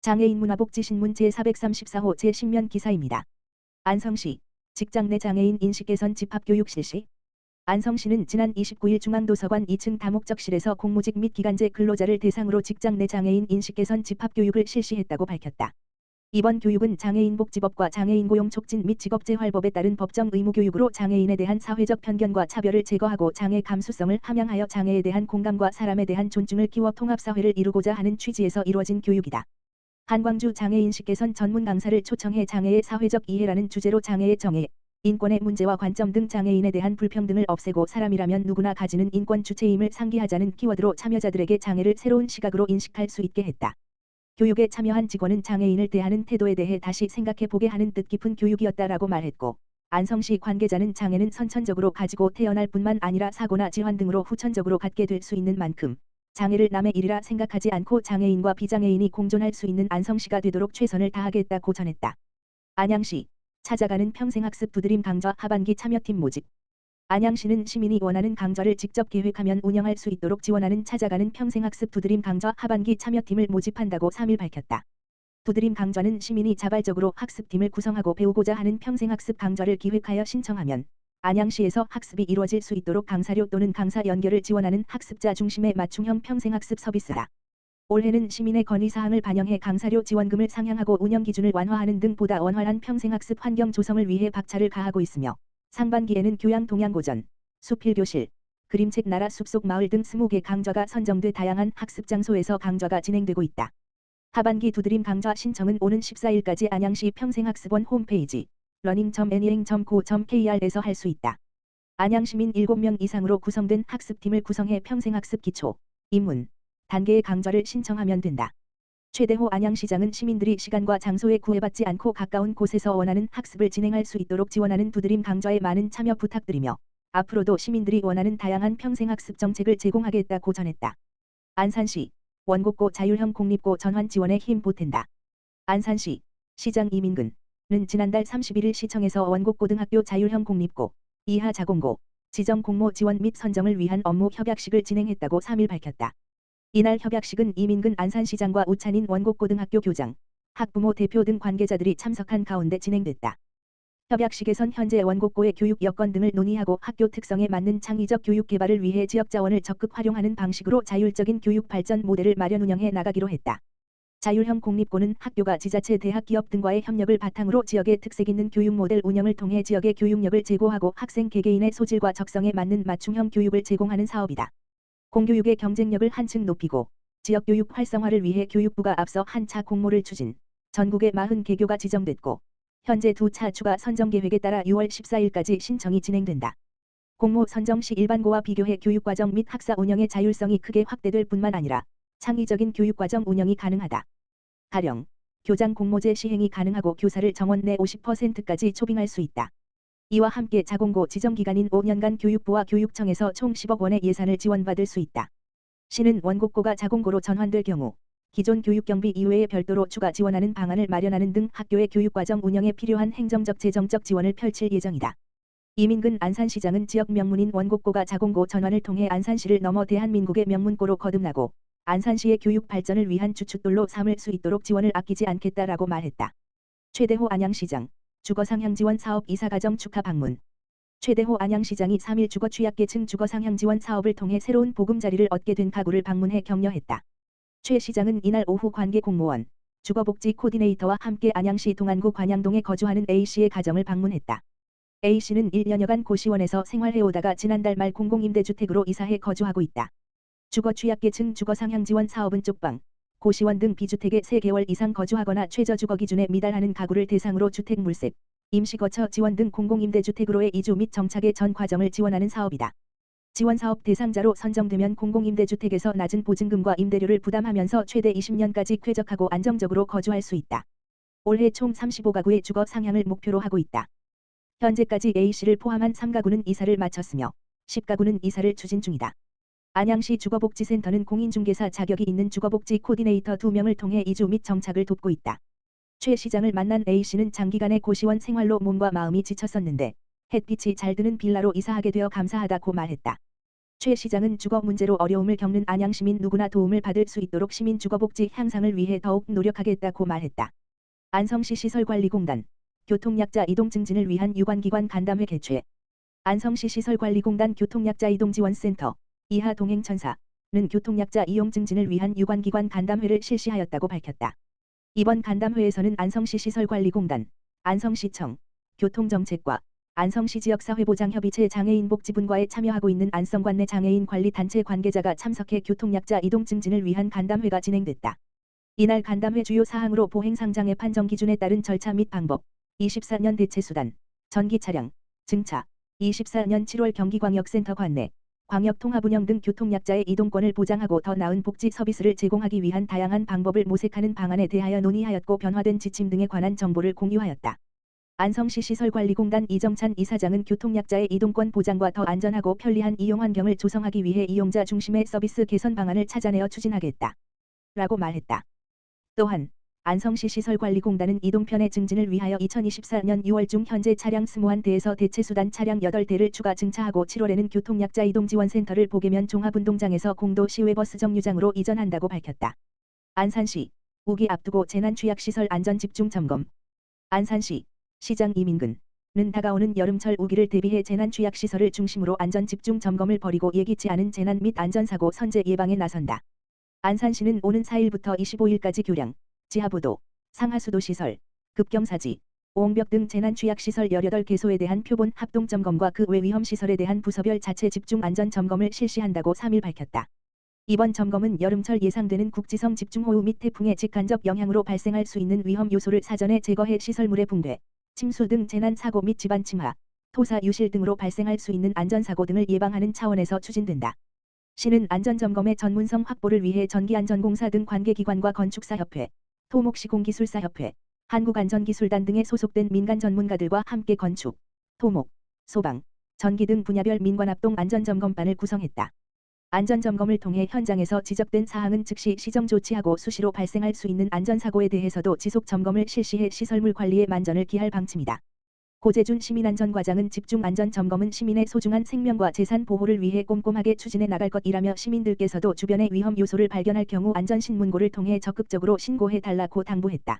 장애인 문화복지신문 제434호 제10면 기사입니다. 안성시 직장 내 장애인 인식개선 집합교육 실시. 안성시는 지난 29일 중앙도서관 2층 다목적실에서 공무직 및 기간제 근로자를 대상으로 직장 내 장애인 인식개선 집합교육을 실시했다고 밝혔다. 이번 교육은 장애인복지법과 장애인고용촉진 및 직업재활법에 따른 법정 의무교육으로 장애인에 대한 사회적 편견과 차별을 제거하고 장애 감수성을 함양하여 장애에 대한 공감과 사람에 대한 존중을 키워 통합사회를 이루고자 하는 취지에서 이루어진 교육이다. 한광주 장애인식개선 전문 강사를 초청해 장애의 사회적 이해라는 주제로 장애의 정의, 인권의 문제와 관점 등 장애인에 대한 불평등을 없애고 사람이라면 누구나 가지는 인권 주체임을 상기하자는 키워드로 참여자들에게 장애를 새로운 시각으로 인식할 수 있게 했다. 교육에 참여한 직원은 장애인을 대하는 태도에 대해 다시 생각해 보게 하는 뜻깊은 교육이었다라고 말했고, 안성시 관계자는 장애는 선천적으로 가지고 태어날 뿐만 아니라 사고나 질환 등으로 후천적으로 갖게 될 수 있는 만큼 장애를 남의 일이라 생각하지 않고 장애인과 비장애인이 공존할 수 있는 안성시가 되도록 최선을 다하겠다고 전했다. 안양시 찾아가는 평생학습 두드림 강좌 하반기 참여팀 모집. 안양시는 시민이 원하는 강좌를 직접 계획하면 운영할 수 있도록 지원하는 찾아가는 평생학습 두드림 강좌 하반기 참여팀을 모집한다고 3일 밝혔다. 두드림 강좌는 시민이 자발적으로 학습팀을 구성하고 배우고자 하는 평생학습 강좌를 기획하여 신청하면 안양시에서 학습이 이루어질 수 있도록 강사료 또는 강사 연결을 지원하는 학습자 중심의 맞춤형 평생학습 서비스다. 올해는 시민의 건의사항을 반영해 강사료 지원금을 상향하고 운영 기준을 완화하는 등 보다 원활한 평생학습 환경 조성을 위해 박차를 가하고 있으며 상반기에는 교양 동양고전, 수필교실, 그림책 나라 숲속 마을 등 20개 강좌가 선정돼 다양한 학습 장소에서 강좌가 진행되고 있다. 하반기 두드림 강좌 신청은 오는 14일까지 안양시 평생학습원 홈페이지 learning.anyang.go.kr에서 할 수 있다. 안양시민 7명 이상으로 구성된 학습팀을 구성해 평생학습 기초, 입문, 단계의 강좌를 신청하면 된다. 최대호 안양시장은 시민들이 시간과 장소에 구애받지 않고 가까운 곳에서 원하는 학습을 진행할 수 있도록 지원하는 두드림 강좌에 많은 참여 부탁드리며 앞으로도 시민들이 원하는 다양한 평생학습 정책을 제공하겠다고 전했다. 안산시 원곡고 자율형 공립고 전환 지원에 힘 보탠다. 안산시 시장 이민근은 지난달 31일 시청에서 원곡고등학교 자율형 공립고 이하 자공고 지정 공모 지원 및 선정을 위한 업무 협약식을 진행했다고 3일 밝혔다. 이날 협약식은 이민근 안산시장과 우찬인 원곡고등학교 교장, 학부모 대표 등 관계자들이 참석한 가운데 진행됐다. 협약식에선 현재 원곡고의 교육 여건 등을 논의하고 학교 특성에 맞는 창의적 교육 개발을 위해 지역 자원을 적극 활용하는 방식으로 자율적인 교육 발전 모델을 마련 운영해 나가기로 했다. 자율형 공립고는 학교가 지자체 대학 기업 등과의 협력을 바탕으로 지역의 특색 있는 교육 모델 운영을 통해 지역의 교육력을 제고하고 학생 개개인의 소질과 적성에 맞는 맞춤형 교육을 제공하는 사업이다. 공교육의 경쟁력을 한층 높이고 지역 교육 활성화를 위해 교육부가 앞서 한 차 공모를 추진, 전국에 40개교가 지정됐고 현재 2차 추가 선정 계획에 따라 6월 14일까지 신청이 진행된다. 공모 선정 시 일반고와 비교해 교육과정 및 학사 운영의 자율성이 크게 확대될 뿐만 아니라 창의적인 교육과정 운영이 가능하다. 가령 교장 공모제 시행이 가능하고 교사를 정원 내 50%까지 초빙할 수 있다. 이와 함께 자공고 지정기간인 5년간 교육부와 교육청에서 총 10억 원의 예산을 지원받을 수 있다. 시는 원곡고가 자공고로 전환될 경우 기존 교육경비 이외에 별도로 추가 지원하는 방안을 마련하는 등 학교의 교육과정 운영에 필요한 행정적 재정적 지원을 펼칠 예정이다. 이민근 안산시장은 지역 명문인 원곡고가 자공고 전환을 통해 안산시를 넘어 대한민국의 명문고로 거듭나고 안산시의 교육 발전을 위한 주춧돌로 삼을 수 있도록 지원을 아끼지 않겠다라고 말했다. 최대호 안양시장 주거상향 지원 사업 이사가정 축하 방문. 최대호 안양시장이 3일 주거 취약계층 주거상향 지원 사업을 통해 새로운 보금자리를 얻게 된 가구를 방문해 격려했다. 최 시장은 이날 오후 관계 공무원, 주거복지 코디네이터와 함께 안양시 동안구 관양동에 거주하는 A씨의 가정을 방문했다. A씨는 1년여간 고시원에서 생활해오다가 지난달 말 공공임대주택으로 이사해 거주하고 있다. 주거 취약계층 주거상향 지원 사업은 쪽방, 고시원 등 비주택에 3개월 이상 거주하거나 최저주거 기준에 미달하는 가구를 대상으로 주택 물색, 임시거처 지원 등 공공임대주택으로의 이주 및 정착의 전 과정을 지원하는 사업이다. 지원사업 대상자로 선정되면 공공임대주택에서 낮은 보증금과 임대료를 부담하면서 최대 20년까지 쾌적하고 안정적으로 거주할 수 있다. 올해 총 35가구의 주거 상향을 목표로 하고 있다. 현재까지 A씨를 포함한 3가구는 이사를 마쳤으며 10가구는 이사를 추진 중이다. 안양시 주거복지센터는 공인중개사 자격이 있는 주거복지 코디네이터 2명을 통해 이주 및 정착을 돕고 있다. 최 시장을 만난 A씨는 장기간의 고시원 생활로 몸과 마음이 지쳤었는데 햇빛이 잘 드는 빌라로 이사하게 되어 감사하다고 말했다. 최 시장은 주거 문제로 어려움을 겪는 안양시민 누구나 도움을 받을 수 있도록 시민 주거복지 향상을 위해 더욱 노력하겠다고 말했다. 안성시 시설관리공단 교통약자 이동 증진을 위한 유관기관 간담회 개최. 안성시 시설관리공단 교통약자 이동지원센터 이하 동행천사는 교통약자 이용 증진을 위한 유관기관 간담회를 실시하였다고 밝혔다. 이번 간담회에서는 안성시 시설관리공단, 안성시청, 교통정책과 안성시 지역사회보장협의체 장애인복지분과에 참여하고 있는 안성관 내 장애인 관리단체 관계자가 참석해 교통약자 이동 증진을 위한 간담회가 진행됐다. 이날 간담회 주요 사항으로 보행상장애 판정 기준에 따른 절차 및 방법, 24년 대체수단, 전기차량, 증차, 24년 7월 경기광역센터 관내, 광역통합운영 등 교통약자의 이동권을 보장하고 더 나은 복지 서비스를 제공하기 위한 다양한 방법을 모색하는 방안에 대하여 논의하였고 변화된 지침 등에 관한 정보를 공유하였다. 안성시 시설관리공단 이정찬 이사장은 교통약자의 이동권 보장과 더 안전하고 편리한 이용 환경을 조성하기 위해 이용자 중심의 서비스 개선 방안을 찾아내어 추진하겠다. 라고 말했다. 또한 안성시 시설관리공단은 이동편의 증진을 위하여 2024년 6월 중 현재 차량 21대에서 대체수단 차량 8대를 추가 증차하고 7월에는 교통약자 이동지원센터를 보계면 종합운동장에서 공도 시외버스 정류장으로 이전한다고 밝혔다. 안산시 우기 앞두고 재난취약시설 안전집중점검. 안산시 시장 이민근은 다가오는 여름철 우기를 대비해 재난취약시설을 중심으로 안전집중점검을 벌이고 예기치 않은 재난 및 안전사고 선제 예방에 나선다. 안산시는 오는 4일부터 25일까지 교량, 지하부도, 상하수도시설, 급경사지, 오홍벽 등 재난취약시설 18개소에 대한 표본 합동점검과 그 외 위험시설에 대한 부서별 자체 집중 안전점검을 실시한다고 3일 밝혔다. 이번 점검은 여름철 예상되는 국지성 집중호우 및 태풍의 직간접 영향으로 발생할 수 있는 위험 요소를 사전에 제거해 시설물의 붕괴, 침수 등 재난사고 및 집안 침하, 토사 유실 등으로 발생할 수 있는 안전사고 등을 예방하는 차원에서 추진된다. 시는 안전점검의 전문성 확보를 위해 전기안전공사 등 관계기관과 건축사협회, 토목시공기술사협회, 한국안전기술단 등에 소속된 민간 전문가들과 함께 건축, 토목, 소방, 전기 등 분야별 민관합동 안전점검반을 구성했다. 안전점검을 통해 현장에서 지적된 사항은 즉시 시정 조치하고 수시로 발생할 수 있는 안전사고에 대해서도 지속 점검을 실시해 시설물 관리에 만전을 기할 방침이다. 고재준 시민안전과장은 집중 안전점검은 시민의 소중한 생명과 재산 보호를 위해 꼼꼼하게 추진해 나갈 것이라며 시민들께서도 주변의 위험 요소를 발견할 경우 안전신문고를 통해 적극적으로 신고해 달라고 당부했다.